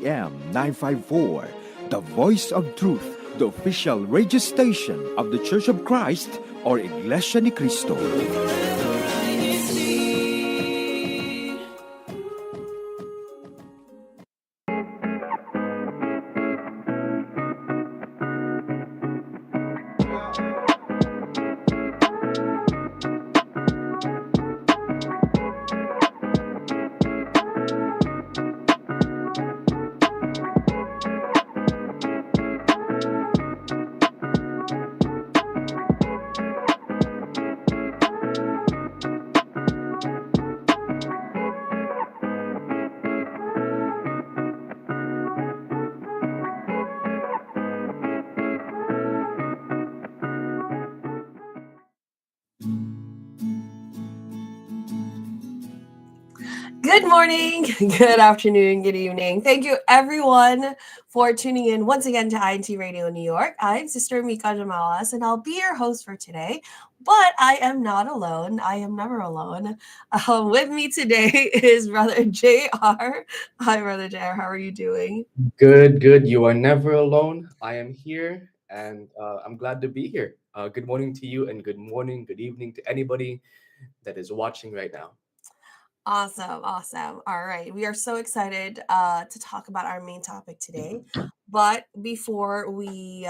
AM 954, the voice of truth, the official radio station of the Church of Christ or Iglesia ni Cristo. Good morning, good afternoon, good evening. Thank you everyone for tuning in once again to INCRadio New York. I'm Sister Mika Jamalas and I'll be your host for today. But I am not alone. I am never alone. With me today is Brother JR. Hi, Brother JR. How are you doing? Good, good. You are never alone. I am here and I'm glad to be here. Good morning to you and good morning, good evening to anybody that is watching right now. Awesome. All right. We are so excited to talk about our main topic today. But before we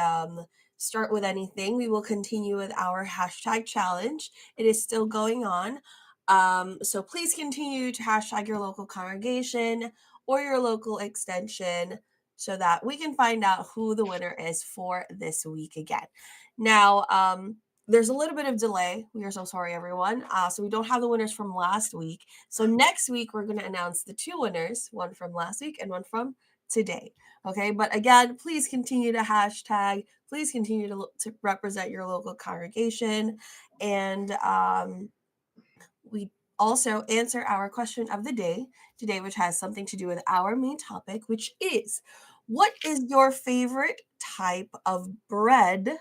start with anything, we will continue with our hashtag challenge. It is still going on. So please continue to hashtag your local congregation or your local extension so that we can find out who the winner is for this week again. Now, there's a little bit of delay. We are so sorry, everyone. So we don't have the winners from last week. So next week, we're going to announce the two winners, one from last week and one from today. Okay. But again, please continue to hashtag. Please continue to represent your local congregation. And we also answer our question of the day today, which has something to do with our main topic, which is, what is your favorite type of bread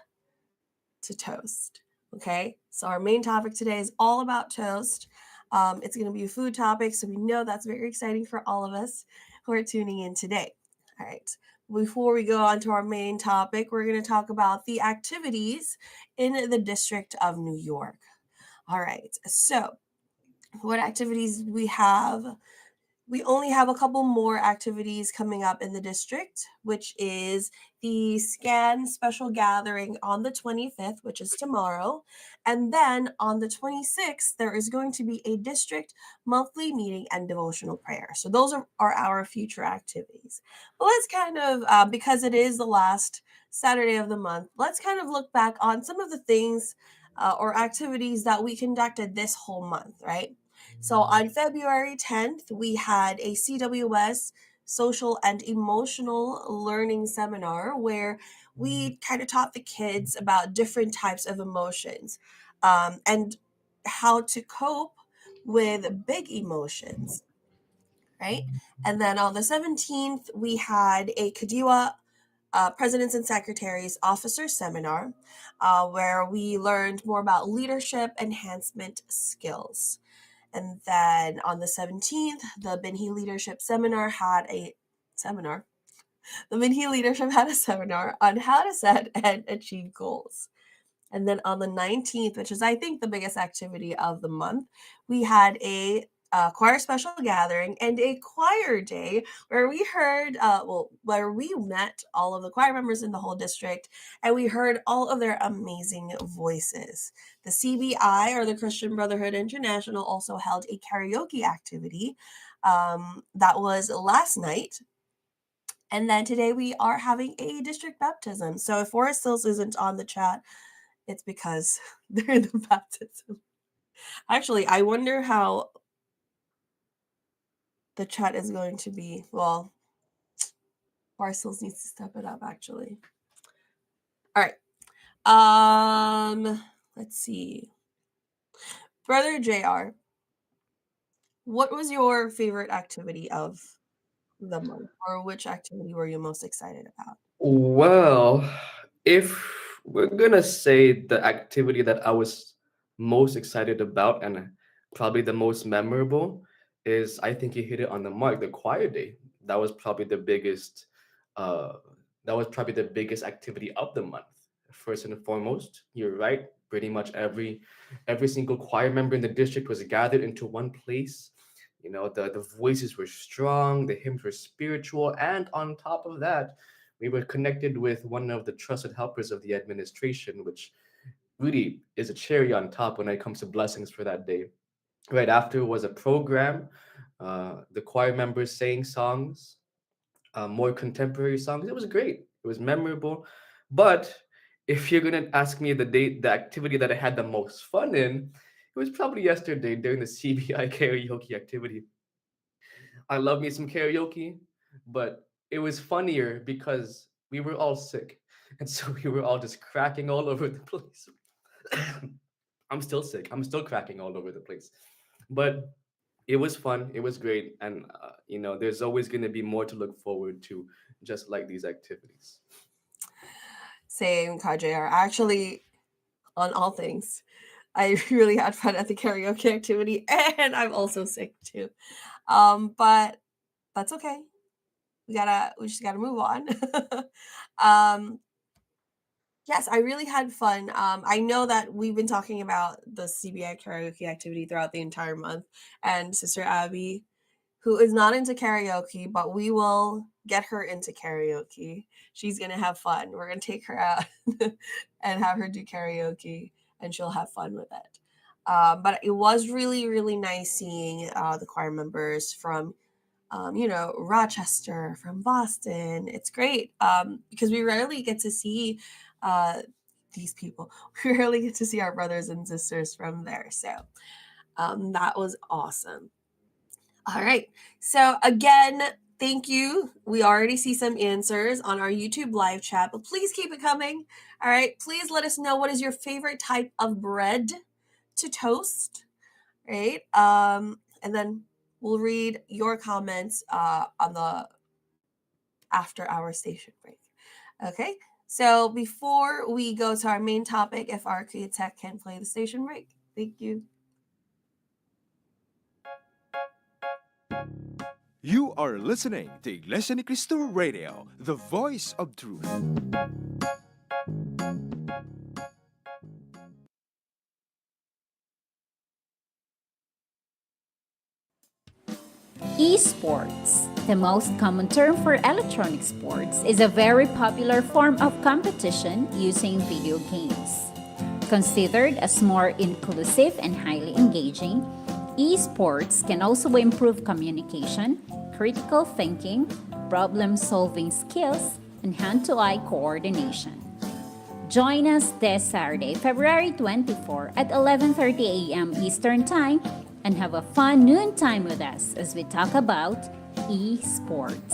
to toast? Okay, so our main topic today is all about toast. It's going to be a food topic, so we know that's very exciting for all of us who are tuning in today. All right, before we go on to our main topic, we're going to talk about the activities in the District of New York. All right, so what activities we have? We only have a couple more activities coming up in the district, which is the SCAN special gathering on the 25th, which is tomorrow. And then on the 26th, there is going to be a district monthly meeting and devotional prayer. So those are our future activities. But let's kind of, because it is the last Saturday of the month, let's kind of look back on some of the things or activities that we conducted this whole month, right? So on February 10th, we had a CWS social and emotional learning seminar where we kind of taught the kids about different types of emotions and how to cope with big emotions, right? And then on the 17th, we had a Kadiwa Presidents and Secretaries Officer Seminar where we learned more about leadership enhancement skills. And then on the 17th, the Binhi Leadership Seminar had a seminar. The Binhi Leadership had a seminar on how to set and achieve goals. And then on the 19th, which is, I think, the biggest activity of the month, we had a choir special gathering and a choir day where we heard, where we met all of the choir members in the whole district and we heard all of their amazing voices. The CBI, or the Christian Brotherhood International, also held a karaoke activity that was last night. And then today we are having a district baptism. So if Forrest Hills isn't on the chat, it's because they're in the baptism. Actually, I wonder how the chat is going to be. Well, Parcels needs to step it up, actually. All right. Let's see. Brother JR, what was your favorite activity of the month? Or which activity were you most excited about? Well, if we're gonna say the activity that I was most excited about and probably the most memorable is, I think you hit it on the mark, the choir day. that was probably the biggest uh that was probably the biggest activity of the month. First and foremost, you're right, pretty much every single choir member in the district was gathered into one place. You know, the voices were strong, the hymns were spiritual, and on top of that, we were connected with one of the trusted helpers of the administration, which really is a cherry on top when it comes to blessings for that day. Right after was a program, the choir members sang songs, more contemporary songs. It was great. It was memorable. But if you're gonna ask me the activity that I had the most fun in, it was probably yesterday during the CBI karaoke activity. I love me some karaoke, but it was funnier because we were all sick, and so we were all just cracking all over the place. I'm still sick. I'm still cracking all over the place, but it was fun. It was great, and there's always going to be more to look forward to, just like these activities. Same, KJR. Actually, on all things, I really had fun at the karaoke activity, and I'm also sick too. But that's okay. We just gotta move on. um, yes, I really had fun. I know that we've been talking about the CBI karaoke activity throughout the entire month, and Sister Abby, who is not into karaoke, but we will get her into karaoke. She's gonna have fun. We're gonna take her out and have her do karaoke, and she'll have fun with it. But it was really, really nice seeing the choir members from Rochester, from Boston. It's great because we rarely get to see uh, these people. We rarely get to see our brothers and sisters from there. So that was awesome. All right. So again, thank you. We already see some answers on our YouTube live chat, but please keep it coming. All right. Please let us know what is your favorite type of bread to toast, right? And then we'll read your comments on the after our station break. Okay. So before we go to our main topic, if our Tech can play the station break, thank you. You are listening to Iglesia Ni Cristo Radio, the voice of truth. Esports, the most common term for electronic sports, is a very popular form of competition using video games. Considered as more inclusive and highly engaging, esports can also improve communication, critical thinking, problem-solving skills, and hand-to-eye coordination. Join us this Saturday, February 24 at 11:30 a.m. Eastern Time and have a fun noontime with us as we talk about esports.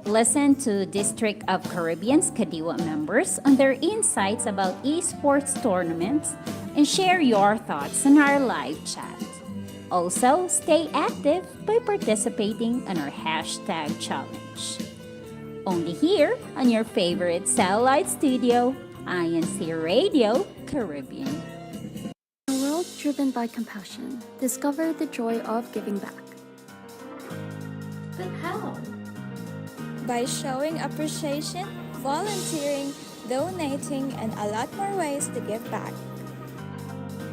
Listen to District of Caribbean's Kadiwa members on their insights about esports tournaments and share your thoughts in our live chat. Also, stay active by participating in our hashtag challenge. Only here on your favorite satellite studio, INCRadio Caribbean. A world driven by compassion. Discover the joy of giving back. But how? By showing appreciation, volunteering, donating, and a lot more ways to give back.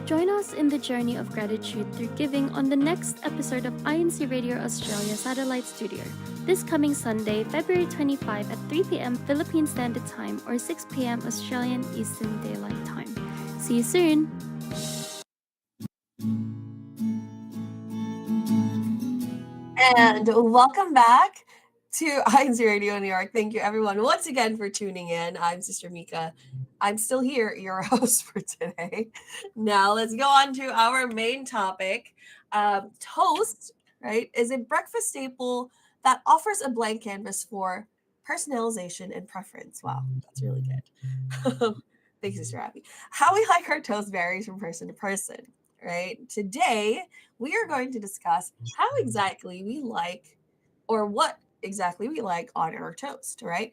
Join us in the journey of gratitude through giving on the next episode of INC Radio Australia Satellite Studio, this coming Sunday, February 25 at 3 p.m. Philippine Standard Time or 6 p.m. Australian Eastern Daylight Time. See you soon! And welcome back to INC Radio New York. Thank you, everyone, once again for tuning in. I'm Sister Mika. I'm still here, your host for today. Now, let's go on to our main topic. Toast, right, is a breakfast staple that offers a blank canvas for personalization and preference. Wow, that's really good. Thanks, Sister Abby. How we like our toast varies from person to person, right? Today, we are going to discuss how exactly we like or what exactly we like on our toast, right?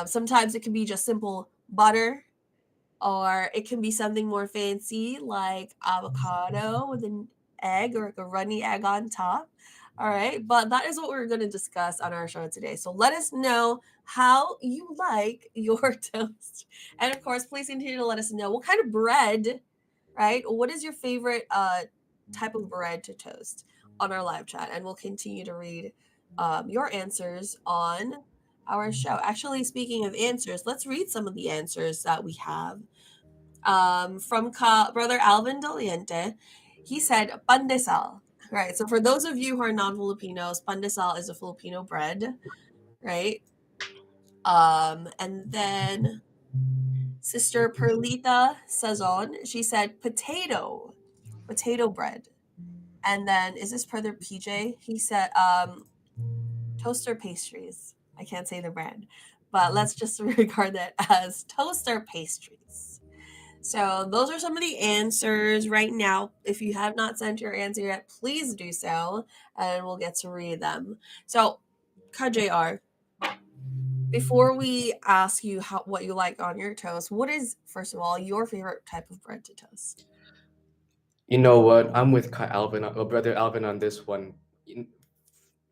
Sometimes it can be just simple butter, or it can be something more fancy like avocado with an egg or like a runny egg on top. All right, but that is what we're going to discuss on our show today. So let us know how you like your toast. And of course, please continue to let us know what kind of bread, right? What is your favorite type of bread to toast on our live chat? And we'll continue to read your answers on our show. Actually, speaking of answers, let's read some of the answers that we have. From Brother Alvin Doliente, he said pandesal. Right. So for those of you who are non-Filipinos, pandesal is a Filipino bread, right? And then Sister Perlita Sazon, she said potato bread. And then is this Brother PJ? He said toaster pastries. I can't say the brand, but let's just regard that as toaster pastries. So those are some of the answers right now. If you have not sent your answer yet, please do so, and we'll get to read them. So, KJR, before we ask you what you like on your toast, what is, first of all, your favorite type of bread to toast? You know what? I'm with Alvin, or brother Alvin, on this one. In-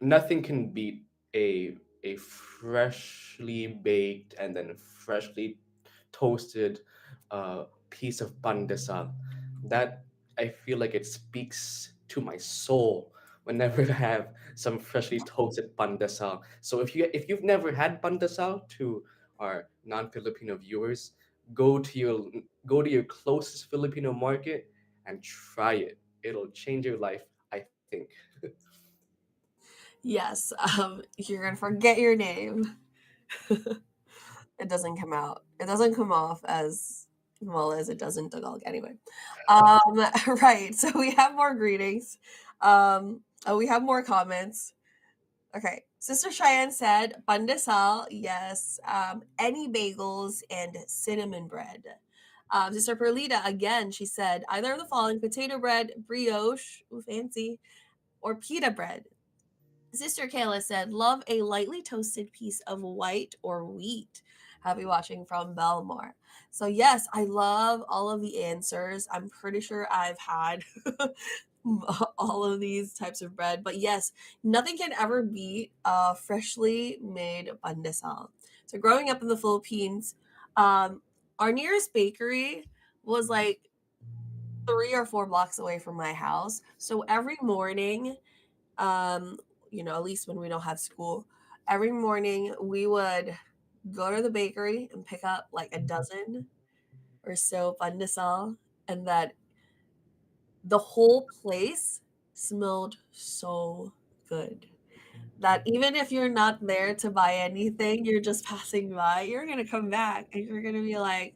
Nothing can beat a freshly baked and then freshly toasted piece of pandesal. That, I feel like it speaks to my soul whenever I have some freshly toasted pandesal. So if you've never had pandesal, to our non-Filipino viewers, go to your go to your closest Filipino market and try it. It'll change your life, I think. Yes, you're gonna forget your name. It doesn't come out. It doesn't come off as well as it does in Tagalog anyway. Um, right. So we have more greetings. We have more comments. Okay. Sister Cheyenne said, pandesal, yes. Any bagels and cinnamon bread. Sister Perlita, again, she said, either of the following: potato bread, brioche, ooh, fancy, or pita bread. Sister Kayla said, love a lightly toasted piece of white or wheat. Happy watching from Belmore. So, yes, I love all of the answers. I'm pretty sure I've had all of these types of bread. But yes, nothing can ever beat freshly made pandesal. So, growing up in the Philippines, our nearest bakery was like 3 or 4 blocks away from my house. So, every morning, um, at least when we don't have school, every morning we would go to the bakery and pick up like a dozen or so pandesal, and that the whole place smelled so good that even if you're not there to buy anything, you're just passing by, you're gonna come back and you're gonna be like,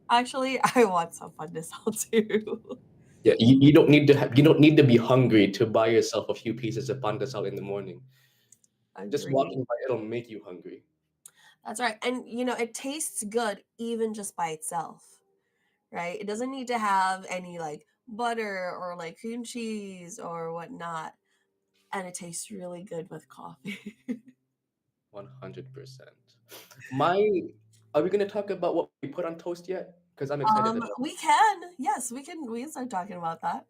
actually, I want some pandesal too. Yeah, you don't need to be hungry to buy yourself a few pieces of pandesal in the morning. Just Agree. walking by, it'll make you hungry. That's right. And it tastes good even just by itself, right? It doesn't need to have any like butter or like cream cheese or whatnot. And it tastes really good with coffee. 100%. My, are we gonna talk about what we put on toast yet? Because I'm excited about We can. Yes, we can start talking about that.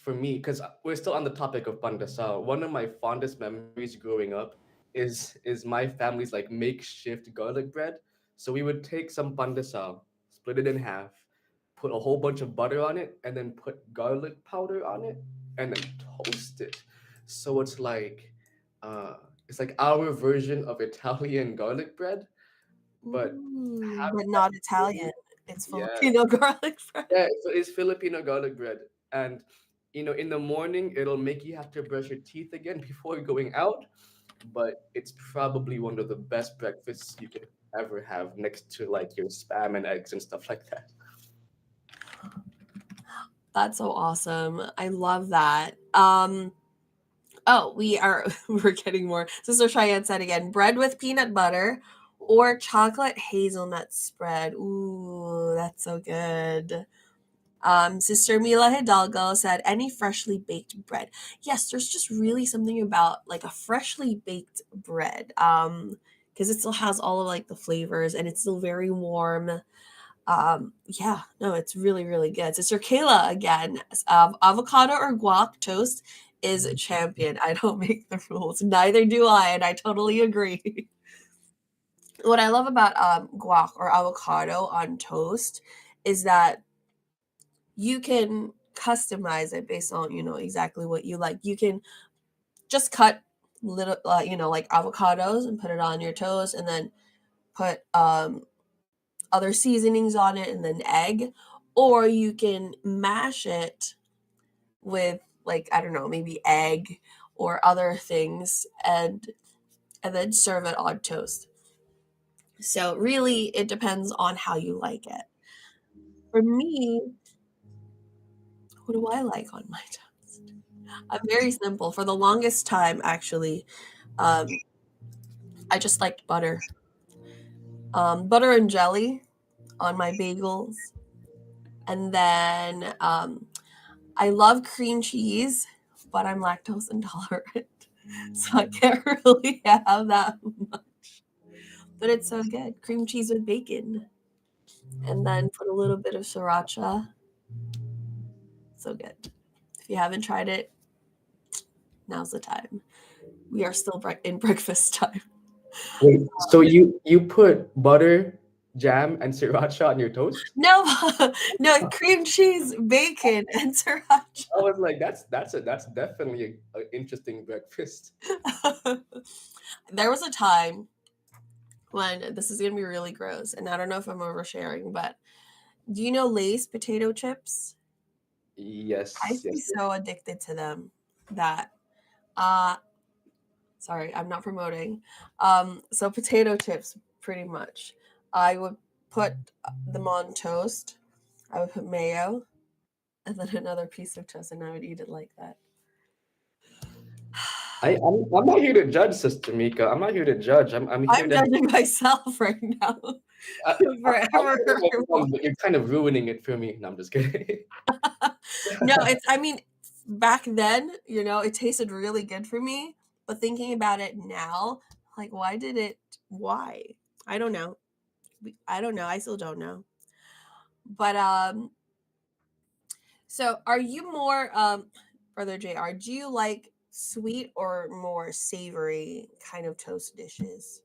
for me, because we're still on the topic of pandesal. One of my fondest memories growing up is my family's like makeshift garlic bread. So we would take some pandesal, split it in half, put a whole bunch of butter on it, and then put garlic powder on it, and then toast it. So uh, it's like our version of Italian garlic bread, but But having that not Italian. feeling, It's yeah, Filipino garlic bread. yeah, so it's Filipino garlic bread. And in the morning it'll make you have to brush your teeth again before going out, but it's probably one of the best breakfasts you could ever have next to like your spam and eggs and stuff like that. That's so awesome. I love that. Oh, we're getting more. Sister Cheyenne said again, bread with peanut butter or chocolate hazelnut spread. Ooh, that's so good. Sister Mila Hidalgo said, any freshly baked bread. Yes, there's just really something about like a freshly baked bread. Because it still has all of like the flavors and it's still very warm. Yeah, no, it's really, really good. Sister Kayla again, avocado or guac toast is a champion. I don't make the rules. Neither do I, and I totally agree. What I love about guac or avocado on toast is that you can customize it based on, exactly what you like. You can just cut little, like avocados and put it on your toast, and then put other seasonings on it, and then egg. Or you can mash it with, like, I don't know, maybe egg or other things, and then serve it on toast. So really, it depends on how you like it. For me, what do I like on my toast? I'm very simple. For the longest time, actually, I just liked butter. Butter and jelly on my bagels. And then I love cream cheese, but I'm lactose intolerant. So I can't really have that much. But it's so good. Cream cheese with bacon. And then put a little bit of sriracha. So good. If you haven't tried it, now's the time. We are still in breakfast time. Wait, so you put butter, jam, and sriracha on your toast? No, no, cream cheese, bacon, and sriracha. I was like, that's definitely an interesting breakfast. There was a time when, this is gonna be really gross, and I don't know if I'm oversharing, but do you know Lay's potato chips? Yes, I used to be yes. so addicted to them that sorry, I'm not promoting. So potato chips, pretty much. I would put them on toast. I would put mayo and then another piece of toast, and I would eat it like that. I'm not here to judge, Sister Mika. I'm not here to judge. I'm here I'm to. judging myself right now. I'm Forever. but you're kind of ruining it for me. No, I'm just kidding. No, I mean, back then, it tasted really good for me. But thinking about it now, like, why? I don't know. I still don't know. But so are you more Brother JR, do you like sweet or more savory kind of toast dishes?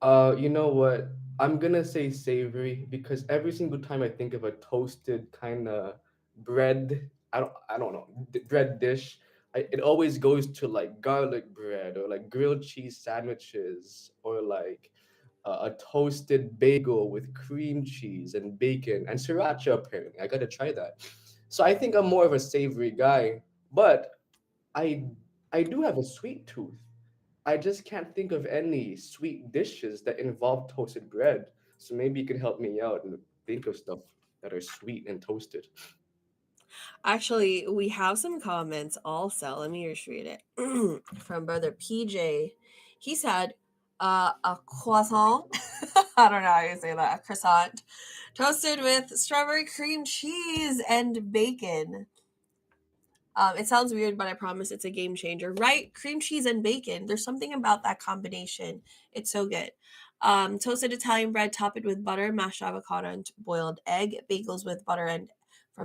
You know what? I'm gonna say savory because every single time I think of a toasted kind of bread, I don't know, bread dish, it always goes to like garlic bread or like grilled cheese sandwiches or like a toasted bagel with cream cheese and bacon and sriracha. Apparently, I gotta try that. So I think I'm more of a savory guy, but I I do have a sweet tooth. I just can't think of any sweet dishes that involve toasted bread. So maybe you can help me out and think of stuff that are sweet and toasted. Actually, we have some comments also. Let me just read it from Brother PJ. He said, a croissant. I don't know how you say that. A croissant toasted with strawberry cream cheese and bacon. It sounds weird, but I promise it's a game changer. Right? Cream cheese and bacon. There's something about that combination. It's so good. Toasted Italian bread, top it with butter, mashed avocado, and boiled egg. Bagels with butter and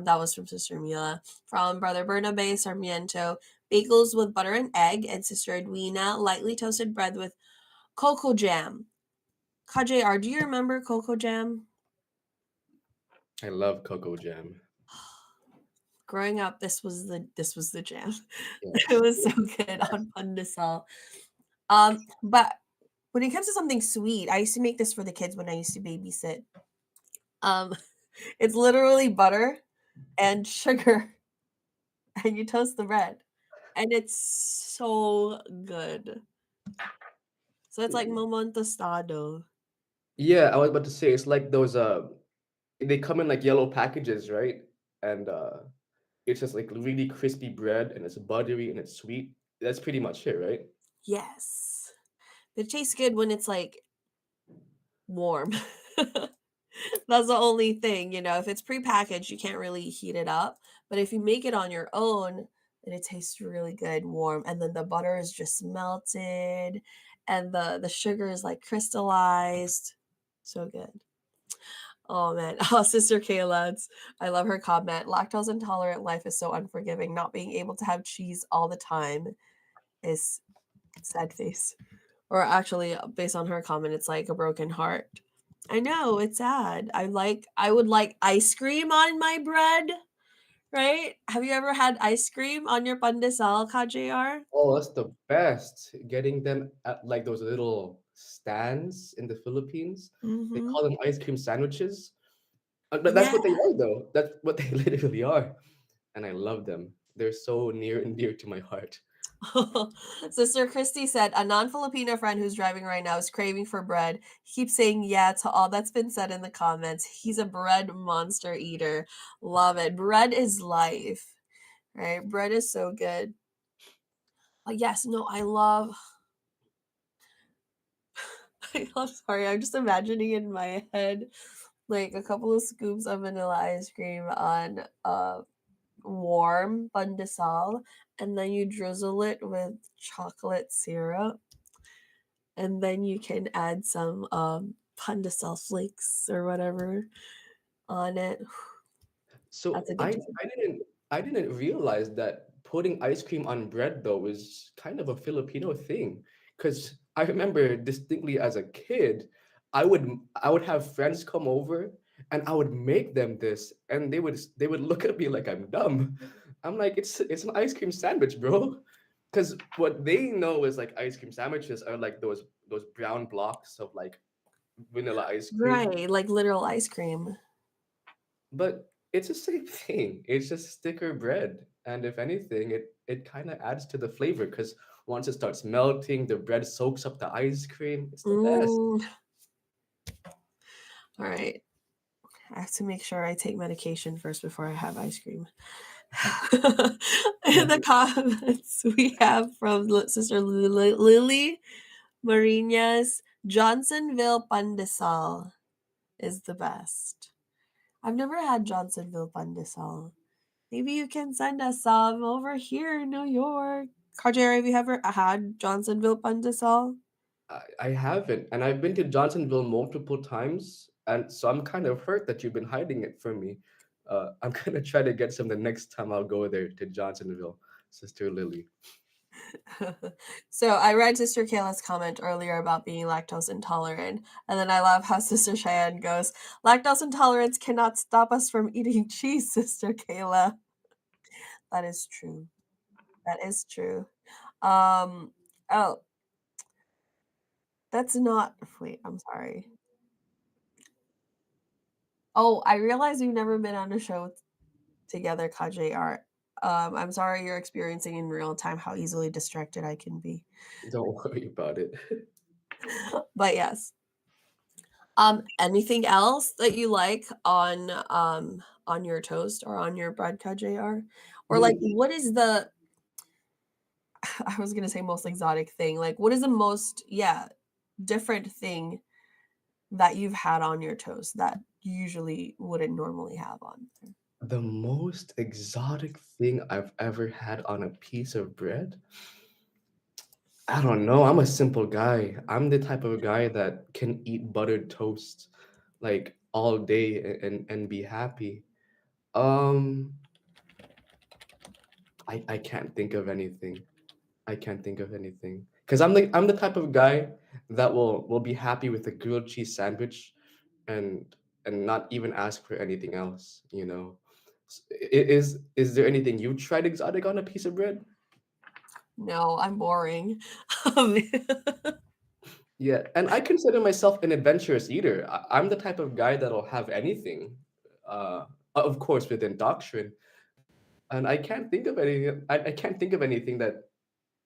that was from Sister Mila. From Brother Bernabe Sarmiento, bagels with butter and egg. And Sister Edwina, lightly toasted bread with cocoa jam. KJR, do you remember cocoa jam? I love cocoa jam. Growing up, this was the jam. It Yes. was so good on Pandesal. But when it comes to something sweet, I used to make this for the kids when I used to babysit. Um, it's literally butter and sugar, and you toast the bread, and it's so good. So it's like mamon tostado. Yeah, I was about to say it's like those they come in like yellow packages, right? And it's just like really crispy bread and it's buttery and it's sweet. That's pretty much it, right? Yes, it tastes good when it's like warm. That's the only thing, if it's prepackaged, you can't really heat it up. But if you make it on your own, then it tastes really good warm. And then the butter is just melted and the sugar is like crystallized. So good. Oh man. Oh, Sister Kayla, I love her comment. Lactose intolerant life is so unforgiving. Not being able to have cheese all the time is sad face. Or actually, based on her comment, it's like a broken heart. I know, it's sad. I would like ice cream on my bread, right? Have you ever had ice cream on your pandesal, KJR? Oh, that's the best. Getting them at like those little stands in the Philippines. They Mm-hmm. call them ice cream sandwiches. But that's Yeah. what they are, though. That's what they literally are. And I love them. They're so near and dear to my heart. Sister Christy said, a non Filipino friend who's driving right now is craving for bread. He keeps saying yeah to all that's been said in the comments. He's a bread monster eater. Love it. Bread is life, right? Bread is so good. Yes, no, I love, sorry, I'm just imagining in my head like a couple of scoops of vanilla ice cream on warm pandesal, and then you drizzle it with chocolate syrup, and then you can add some pandesal flakes or whatever on it. So That's a good I time. I didn't I didn't realize that putting ice cream on bread though is kind of a Filipino thing. Because I remember distinctly as a kid, I would have friends come over and I would make them this, and they would look at me like I'm dumb. I'm like, it's an ice cream sandwich, bro. Because what they know is like ice cream sandwiches are like those brown blocks of like vanilla ice cream. Right, like literal ice cream. But it's the same thing. It's just thicker bread. And if anything, it kind of adds to the flavor because once it starts melting, the bread soaks up the ice cream. It's the best. Mm, all right. I have to make sure I take medication first before I have ice cream. In the comments we have from Sister Lily Marinas, Johnsonville Pandesal is the best. I've never had Johnsonville Pandesal. Maybe you can send us some over here in New York. Kajera, have you ever had Johnsonville Pandesal? I haven't. And I've been to Johnsonville multiple times. And so I'm kind of hurt that you've been hiding it from me. I'm going to try to get some the next time I'll go there to Johnsonville, Sister Lily. So I read Sister Kayla's comment earlier about being lactose intolerant, and then I love how Sister Cheyenne goes, lactose intolerance cannot stop us from eating cheese, Sister Kayla. That is true. That is true. Oh, that's not, wait, I'm sorry. Oh, I realize we've never been on a show together, KJR. I'm sorry you're experiencing in real time how easily distracted I can be. Don't worry about it. But yes. Anything else that you like on your toast or on your bread, KJR? Or like Mm, what is the I was gonna say most exotic thing. Like what is the most different thing that you've had on your toast that you usually wouldn't normally have on there? the most exotic thing I've ever had on a piece of bread? I don't know. I'm a simple guy. I'm the type of guy that can eat buttered toast like all day and be happy. Um, I can't think of anything. I can't think of anything. Because I'm the type of guy that will be happy with a grilled cheese sandwich and and not even ask for anything else, you know. Is there anything you tried exotic on a piece of bread? No, I'm boring. Um, Yeah, and I consider myself an adventurous eater. I'm the type of guy that'll have anything, uh, of course within doctrine. And I can't think of anything that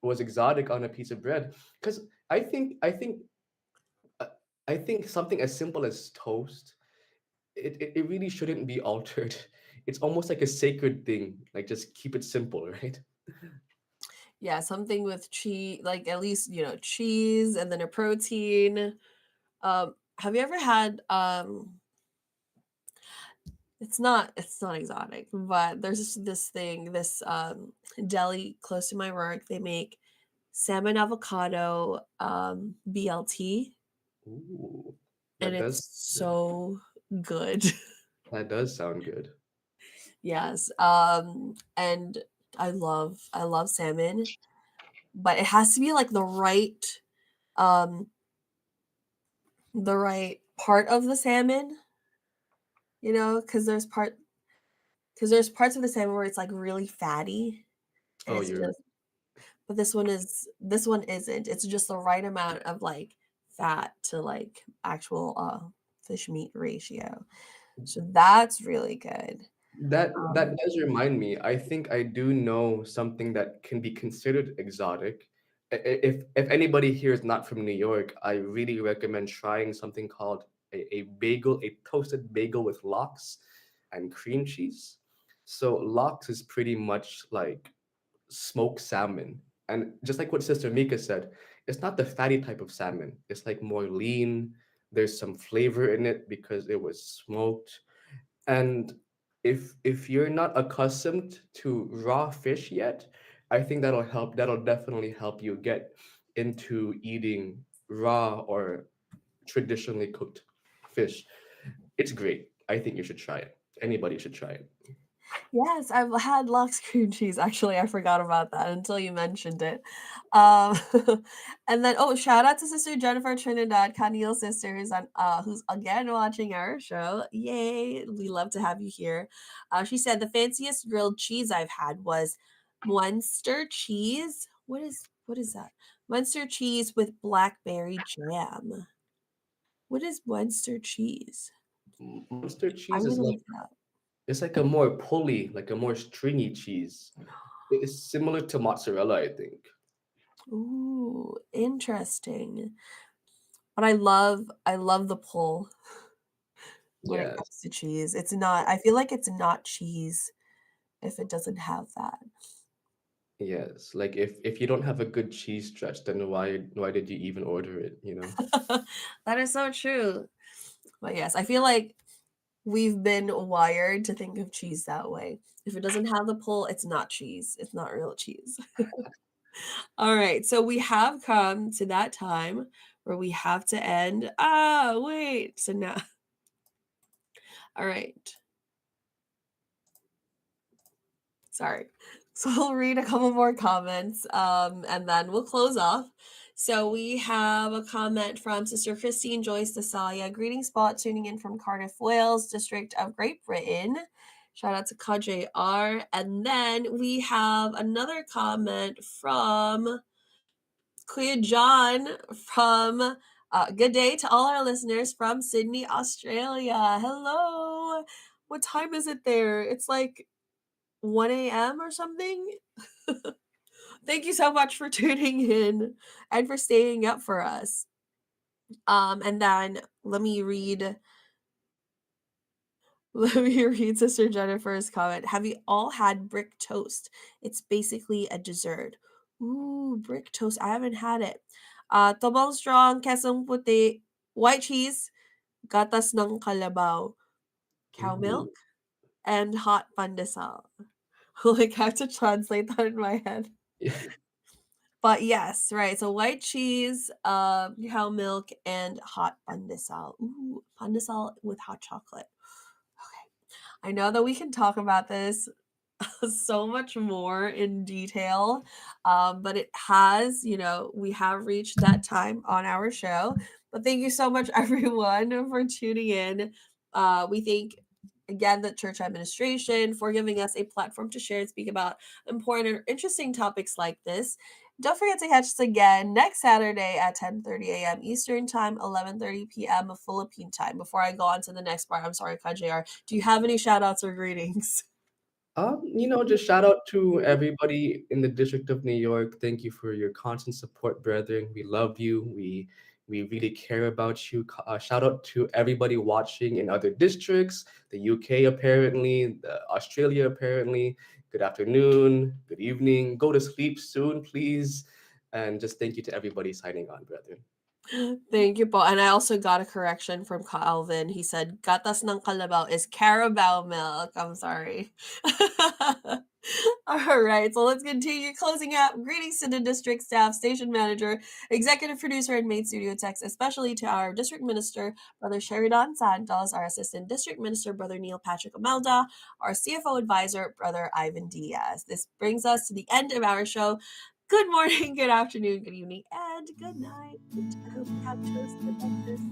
was exotic on a piece of bread. Because uh, I think something as simple as toast, it really shouldn't be altered. It's almost like a sacred thing. Like just keep it simple, right? yeah, something with cheese, like at least, cheese and then a protein. Have you ever had it's not exotic, but there's this thing, this deli close to my work. They make salmon avocado BLT, Ooh, and that does. it's so good. That does sound good. Yes. And I love salmon, but it has to be like um the right part of the salmon, you know, because there's parts of the salmon where it's like really fatty and Oh, it's you're just, but this one isn't. It's just the right amount of like fat to like actual fish meat ratio. So that's really good. that Um, does remind me. I think I do know something that can be considered exotic. If anybody here is not from New York, I really recommend trying something called a bagel, a toasted bagel with lox and cream cheese. So lox is pretty much like smoked salmon. And just like what Sister Mika said, it's not the fatty type of salmon. It's like more lean. There's some flavor in it because it was smoked. And if you're not accustomed to raw fish yet, I think that'll help. That'll definitely help you get into eating raw or traditionally cooked fish. It's great. I think you should try it. Anybody should try it. yes, I've had lox cream cheese. Actually, I forgot about that until you mentioned it. Um, and then oh, shout out to Sister Jennifer Trinidad, Camille's sister, who's again watching our show. Yay! We love to have you here. She said the fanciest grilled cheese I've had was Munster cheese. What is that? Munster cheese with blackberry jam. What is Munster cheese? Monster cheese I'm is gonna like look it up. it's like a more pulley, like a more stringy cheese. It's similar to mozzarella, I think. Ooh, interesting. But I love the pull when it Yes. comes to cheese. It's not I feel like it's not cheese if it doesn't have that. Yes. Like if you don't have a good cheese stretch, then why did you even order it, you know? That is so true. But yes, I feel like we've been wired to think of cheese that way. If it doesn't have the pull, it's not cheese. It's not real cheese. All right, so we have come to that time where we have to end. Ah, wait. So now, all right. Sorry. So I'll read a couple more comments and then we'll close off. So we have a comment from Sister Christine Joyce Desaya. Greetings, Spot, tuning in from Cardiff, Wales, District of Great Britain. Shout out to KJR. And then we have another comment from Kuya John from good day to all our listeners from Sydney, Australia. Hello. What time is it there? It's like 1 a.m. or something. Thank you so much for tuning in and for staying up for us. And then let me read Sister Jennifer's comment. Have you all had brick toast? It's basically a dessert. Ooh, brick toast. I haven't had it. Tobong strong, kesong puti, white cheese, gatas ng kalabaw, cow milk, Ooh. and hot pandesal. Like I have to translate that in my head. But yes, right. So white cheese, cow milk, and hot pandesal. Ooh, pandesal with hot chocolate. Okay. I know that we can talk about this so much more in detail, but it has, we have reached that time on our show. But thank you so much, everyone, for tuning in. We thank again the church administration for giving us a platform to share and speak about important and interesting topics like this. Don't forget to catch us again next Saturday at 10:30 a.m. Eastern Time, 11:30 p.m. Philippine Time. Before I go on to the next part, I'm sorry, KJR. Do you have any shout outs or greetings? Just shout out to everybody in the District of New York. Thank you for your constant support, brethren. We love you. We really care about you. Shout out to everybody watching in other districts, the UK apparently, Australia apparently. Good afternoon, good evening. Go to sleep soon, please. And just thank you to everybody signing on, brethren. Thank you po. And I also got a correction from Calvin. He said, gatas ng kalabaw is Carabao milk. I'm sorry. All right, so let's continue closing out. Greetings to the district staff, station manager, executive producer, and main studio techs, especially to our district minister, Brother Sheridan Santos, our assistant district minister, Brother Neil Patrick Amelda, our CFO advisor, Brother Ivan Diaz. This brings us to the end of our show. Good morning, good afternoon, good evening, and good night. I hope you have toast for breakfast.